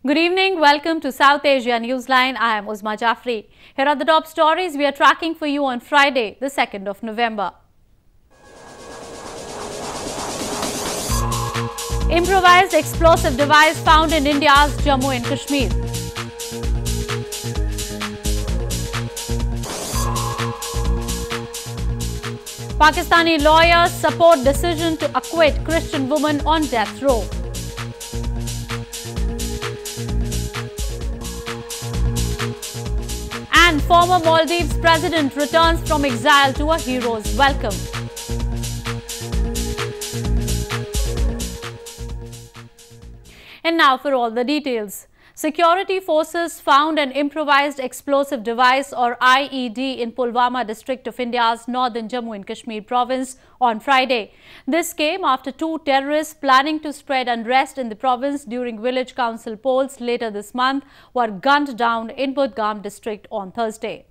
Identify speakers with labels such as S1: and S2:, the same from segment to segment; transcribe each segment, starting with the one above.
S1: Good evening. Welcome to South Asia Newsline. I am Uzma Jafri. Here are the top stories we are tracking for you on Friday, the 2nd of November. Improvised explosive device found in India's Jammu and Kashmir. Pakistani lawyers support decision to acquit Christian woman on death row. And former Maldives president returns from exile to a hero's welcome. And now for all the details. Security forces found an improvised explosive device or IED in Pulwama district of India's northern Jammu and Kashmir province on Friday. This came after two terrorists planning to spread unrest in the province during village council polls later this month were gunned down in Budgam district on Thursday.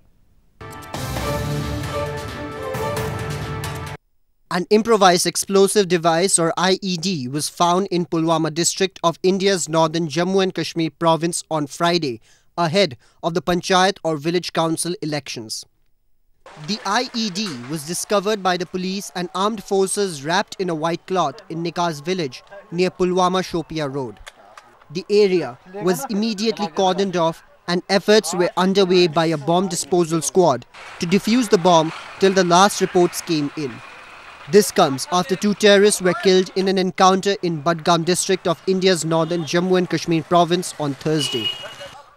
S2: An improvised explosive device or IED was found in Pulwama district of India's northern Jammu and Kashmir province on Friday, ahead of the Panchayat or village council elections. The IED was discovered by the police and armed forces wrapped in a white cloth in Nikaz village near Pulwama Shopia Road. The area was immediately cordoned off and efforts were underway by a bomb disposal squad to defuse the bomb till the last reports came in. This comes after two terrorists were killed in an encounter in Budgam district of India's northern Jammu and Kashmir province on Thursday.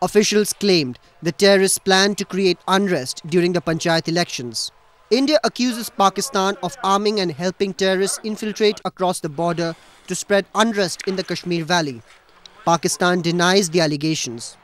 S2: Officials claimed the terrorists planned to create unrest during the Panchayat elections. India accuses Pakistan of arming and helping terrorists infiltrate across the border to spread unrest in the Kashmir Valley. Pakistan denies the allegations.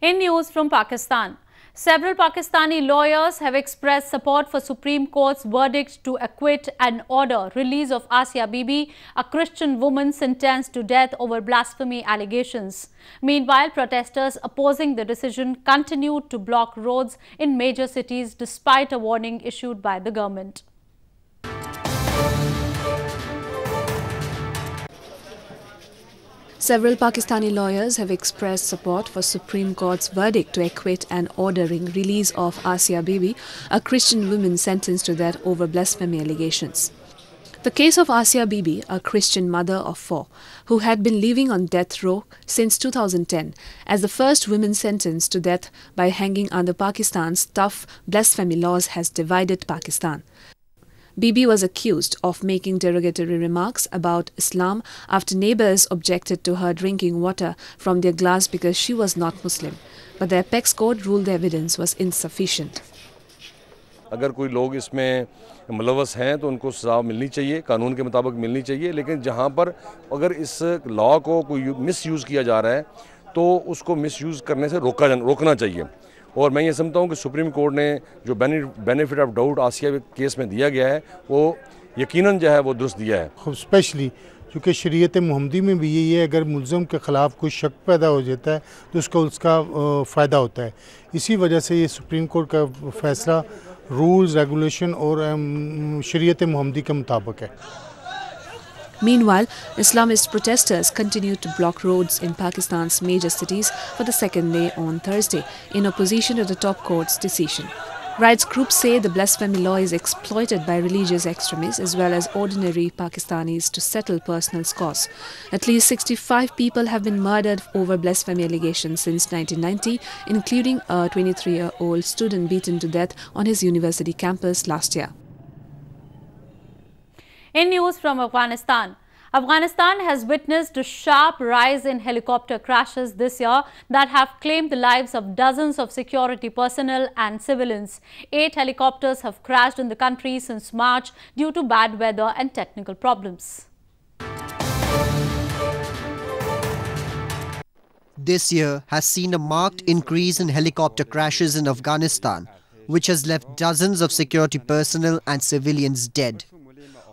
S1: In news from Pakistan, several Pakistani lawyers have expressed support for Supreme Court's verdict to acquit and order release of Asia Bibi, a Christian woman sentenced to death over blasphemy allegations. Meanwhile, protesters opposing the decision continued to block roads in major cities despite a warning issued by the government.
S3: Several Pakistani lawyers have expressed support for Supreme Court's verdict to acquit and ordering release of Asia Bibi, a Christian woman sentenced to death over blasphemy allegations. The case of Asia Bibi, a Christian mother of four, who had been living on death row since 2010 as the first woman sentenced to death by hanging under Pakistan's tough blasphemy laws, has divided Pakistan. Bibi was accused of making derogatory remarks about Islam after neighbors objected to her drinking water from their glass because she was not Muslim. But the apex court ruled the evidence was insufficient.
S4: अगर कोई लोग इसमें मुलव्वस हैं तो उनको सज़ा मिलनी चाहिए, कानून के मुताबिक मिलनी चाहिए, लेकिन जहाँ पर अगर इस लॉ को कोई मिसयूज़ किया जा रहा है तो उसको मिसयूज़ करने से रोकना चाहिए. और मैं ये समझता हूँ कि सुप्रीम कोर्ट ने जो benefit of doubt Asia case में दिया गया है वो यकीनन जो है वो दुरुस्त दिया है.
S5: स्पेशली क्योंकि शरीयत मुहम्मदी में भी यही है, अगर मुल्ज़म के ख़िलाफ़ कोई शक पैदा हो जाता है तो उसका फ़ायदा होता है. इसी वजह से ये सुप्रीम कोर्ट का फ़ैसला रूल्स, रेगुलेशन और शरीयत मुहम्मदी के मुताबिक है.
S3: Meanwhile, Islamist protesters continued to block roads in Pakistan's major cities for the second day on Thursday in opposition to the top court's decision. Rights groups say the blasphemy law is exploited by religious extremists as well as ordinary Pakistanis to settle personal scores. At least 65 people have been murdered over blasphemy allegations since 1990, including a 23-year-old student beaten to death on his university campus last year.
S1: In news from Afghanistan, Afghanistan has witnessed a sharp rise in helicopter crashes this year that have claimed the lives of dozens of security personnel and civilians. 8 helicopters have crashed in the country since March due to bad weather and technical problems.
S2: This year has seen a marked increase in helicopter crashes in Afghanistan, which has left dozens of security personnel and civilians dead.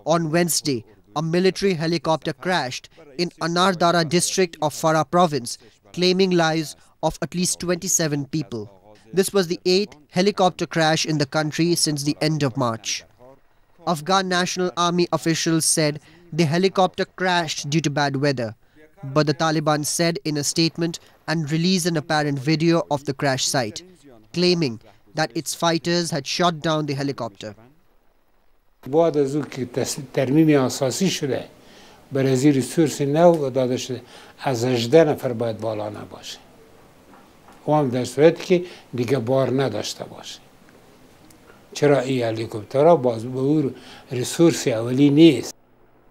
S2: On Wednesday, a military helicopter crashed in Anardara district of Farah province, claiming lives of at least 27 people. This was the 8th helicopter crash in the country since the end of March. Afghan National Army officials said the helicopter crashed due to bad weather. but the Taliban said in a statement and released an apparent video of the crash site, claiming that its fighters had shot down the helicopter.
S6: بعد از اون که ترمیم اساسی شده برای ریسورس نو داده شده از 18 نفر باید بالا نباشه و هم در صورتی که دیگه بار نداشته باشه چرا این هلیکوپترها باز به اون ریسورس اولی نیست.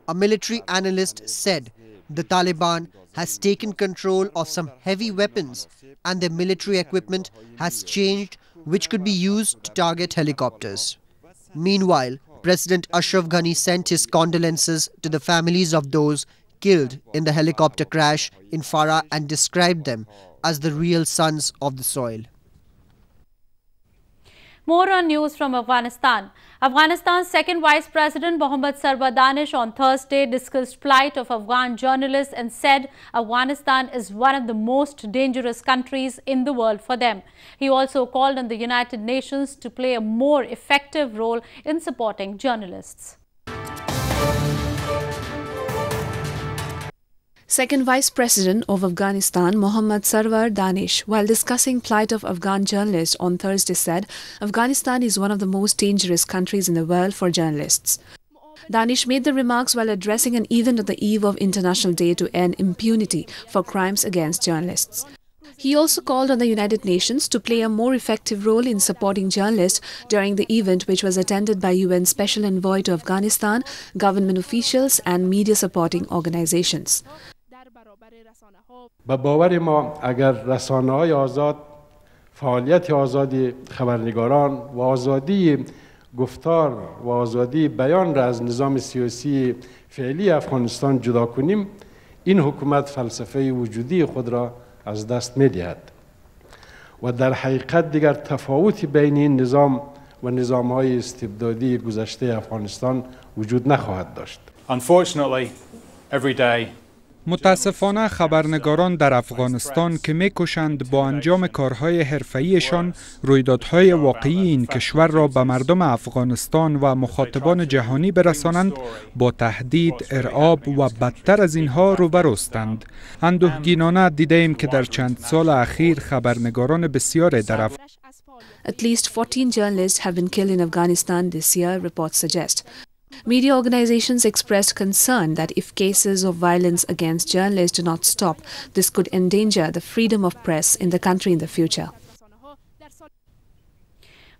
S2: A military analyst said the Taliban has taken control of some heavy weapons and their military equipment has changed, which could be used to target helicopters. Meanwhile, President Ashraf Ghani sent his condolences to the families of those killed in the helicopter crash in Farah and described them as the real sons of the soil.
S1: More on news from Afghanistan. Afghanistan's second Vice President Mohammad Sarwar Danish on Thursday discussed plight of Afghan journalists and said Afghanistan is one of the most dangerous countries in the world for them. He also called on the United Nations to play a more effective role in supporting journalists.
S3: Second Vice President of Afghanistan, Mohammad Sarwar Danish, while discussing plight of Afghan journalists on Thursday said Afghanistan is one of the most dangerous countries in the world for journalists. Danish made the remarks while addressing an event on the eve of International Day to End Impunity for crimes against journalists. He also called on the United Nations to play a more effective role in supporting journalists during the event, which was attended by UN Special Envoy to Afghanistan, government officials and media supporting organizations.
S7: به باور ما اگر رسانه‌های آزاد، فعالیت آزادی خبرنگاران و آزادی گفتار و آزادی بیان را از نظام سیاسی فعلی افغانستان جدا کنیم، این حکومت فلسفه وجودی خود را از دست می‌دهد و در حقیقت دیگر تفاوتی بین این نظام و نظام‌های استبدادی گذشته افغانستان وجود نخواهد داشت.
S8: Unfortunately, every day
S9: متاسفانه خبرنگاران در افغانستان که می‌کوشند با انجام کارهای حرفه‌ایشان رویدادهای واقعی این کشور را به مردم افغانستان و مخاطبان جهانی برسانند، با تهدید، ارعاب و بدتر از اینها روبروستند. اندوهگینانه دیدیم که در چند سال اخیر خبرنگاران بسیاری در
S3: At least 14 journalists have been killed in Afghanistan this year, reports suggest. Media organizations expressed concern that if cases of violence against journalists do not stop, this could endanger the freedom of press in the country in the future.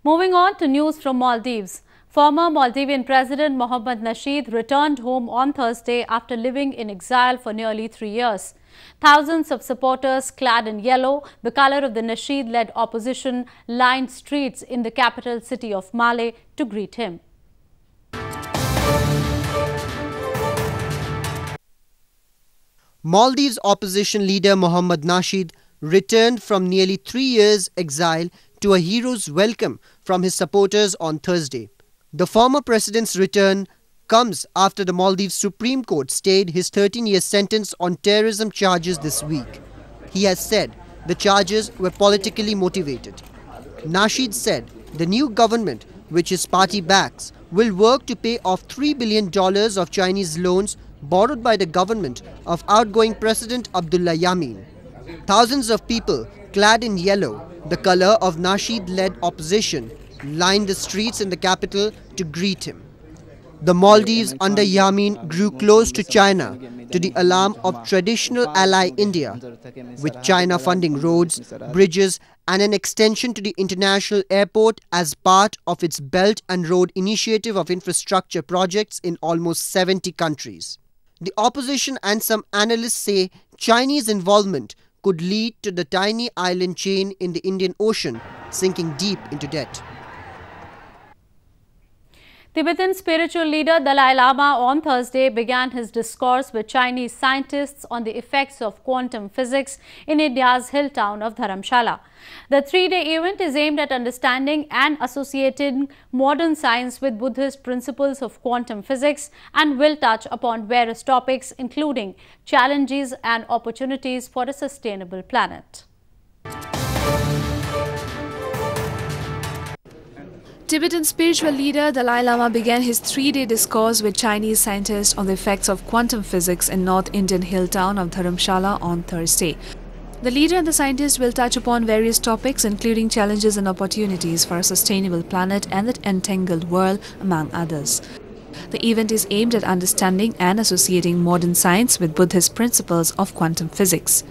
S1: Moving on to news from Maldives. Former Maldivian President Mohammad Nasheed returned home on Thursday after living in exile for nearly 3 years. Thousands of supporters clad in yellow, the color of the Nasheed-led opposition, lined streets in the capital city of Malé to greet him.
S2: Maldives opposition leader Mohammad Nasheed returned from nearly 3 years' exile to a hero's welcome from his supporters on Thursday. The former president's return comes after the Maldives Supreme Court stayed his 13-year sentence on terrorism charges this week. He has said the charges were politically motivated. Nasheed said the new government, which his party backs, will work to pay off $3 billion of Chinese loans borrowed by the government of outgoing President Abdullah Yameen. Thousands of people clad in yellow, the color of Nasheed-led opposition, lined the streets in the capital to greet him. The Maldives under Yameen grew close to China to the alarm of traditional ally India, with China funding roads, bridges and an extension to the international airport as part of its Belt and Road Initiative of infrastructure projects in almost 70 countries. The opposition and some analysts say Chinese involvement could lead to the tiny island chain in the Indian Ocean sinking deep into debt.
S1: Tibetan spiritual leader Dalai Lama on Thursday began his discourse with Chinese scientists on the effects of quantum physics in India's hill town of Dharamshala. The 3-day event is aimed at understanding and associating modern science with Buddhist principles of quantum physics and will touch upon various topics including challenges and opportunities for a sustainable planet.
S3: Tibetan spiritual leader Dalai Lama began his 3-day discourse with Chinese scientists on the effects of quantum physics in North Indian hill town of Dharamshala on Thursday. The leader and the scientist will touch upon various topics, including challenges and opportunities for a sustainable planet and the entangled world, among others. The event is aimed at understanding and associating modern science with Buddhist principles of quantum physics.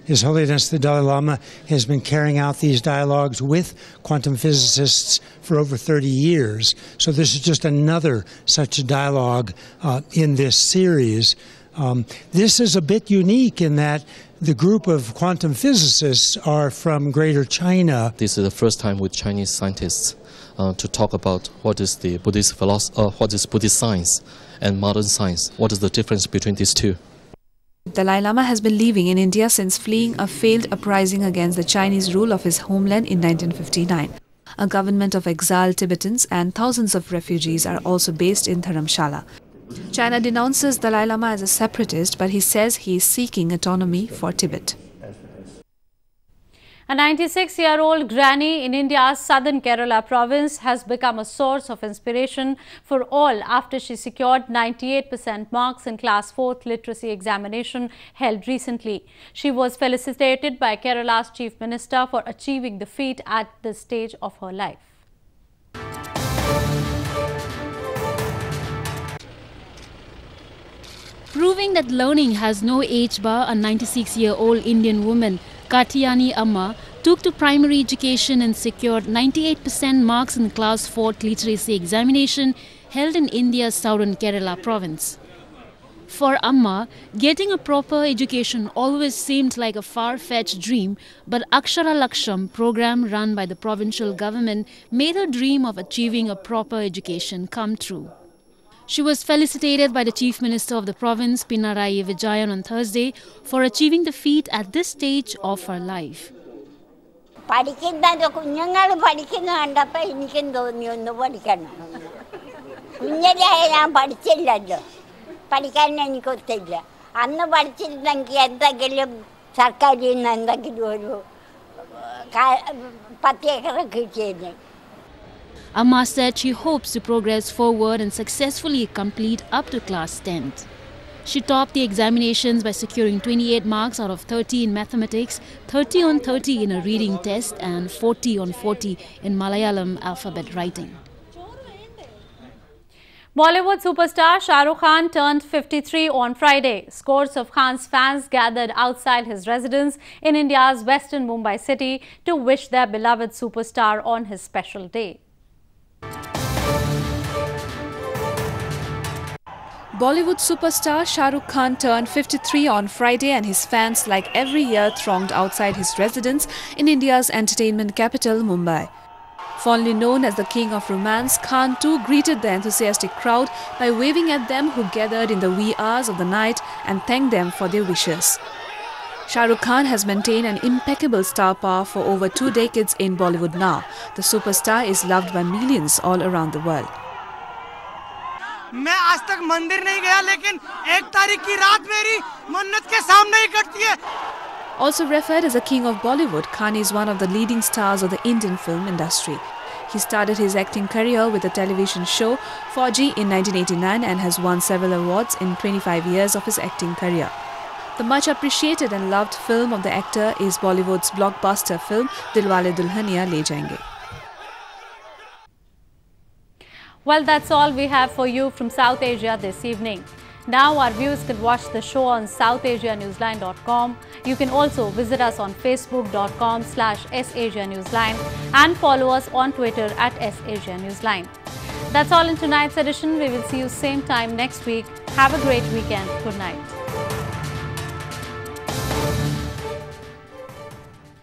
S10: His Holiness the Dalai Lama has been carrying out these dialogues with quantum physicists for over 30 years. So this is just another such dialogue in this series. This is a bit unique in that the group of quantum physicists are from Greater China.
S11: This is the first time with Chinese scientists to talk about what is the Buddhist philosophy, what is Buddhist science and modern science. What is the difference between these two?
S3: Dalai Lama has been living in India since fleeing a failed uprising against the Chinese rule of his homeland in 1959. A government of exiled Tibetans and thousands of refugees are also based in Dharamshala. China denounces Dalai Lama as a separatist, but he says he is seeking autonomy for Tibet.
S1: A 96-year-old granny in India's southern Kerala province has become a source of inspiration for all after she secured 98% marks in Class 4th literacy examination held recently. She was felicitated by Kerala's Chief Minister for achieving the feat at this stage of her life.
S12: Proving that learning has no age bar, a 96-year-old Indian woman, Katyani Amma, took to primary education and secured 98% marks in Class 4th literacy examination held in India's southern Kerala province. For Amma, getting a proper education always seemed like a far-fetched dream, but Akshara Laksham program run by the provincial government made her dream of achieving a proper education come true. She was felicitated by the Chief Minister of the province, Pinarayi Vijayan, on Thursday for achieving the feat at this stage of her life. Amma said she hopes to progress forward and successfully complete up to Class 10th. She topped the examinations by securing 28 marks out of 30 in mathematics, 30 on 30 in a reading test and 40 on 40 in Malayalam alphabet writing.
S1: Bollywood superstar Shahrukh Khan turned 53 on Friday. Scores of Khan's fans gathered outside his residence in India's western Mumbai city to wish their beloved superstar on his special day.
S3: Bollywood superstar Shahrukh Khan turned 53 on Friday, and his fans, like every year, thronged outside his residence in India's entertainment capital, Mumbai. Fondly known as the King of Romance, Khan too greeted the enthusiastic crowd by waving at them who gathered in the wee hours of the night and thanked them for their wishes. Shahrukh Khan has maintained an impeccable star power for over 2 decades in Bollywood now. The superstar is loved by millions all around the world.
S13: मैं आज तक मंदिर नहीं गया, लेकिन 1 तारीख की रात मेरी मन्नत के सामने ही कटती है.
S3: Also referred as a king of Bollywood, Khan is one of the leading stars of the Indian film industry. He started his acting career with the television show Fauji in 1989 and has won several awards in 25 years of his acting career. The much appreciated and loved film of the actor is Bollywood's blockbuster film Dilwale Dulhaniya Le Jayenge.
S1: Well, that's all we have for you from South Asia this evening. Now our viewers can watch the show on southasianewsline.com. You can also visit us on facebook.com/SAsiaNewsline and follow us on Twitter @SAsiaNewsline. That's all in tonight's edition. We will see you same time next week. Have a great weekend. Good night.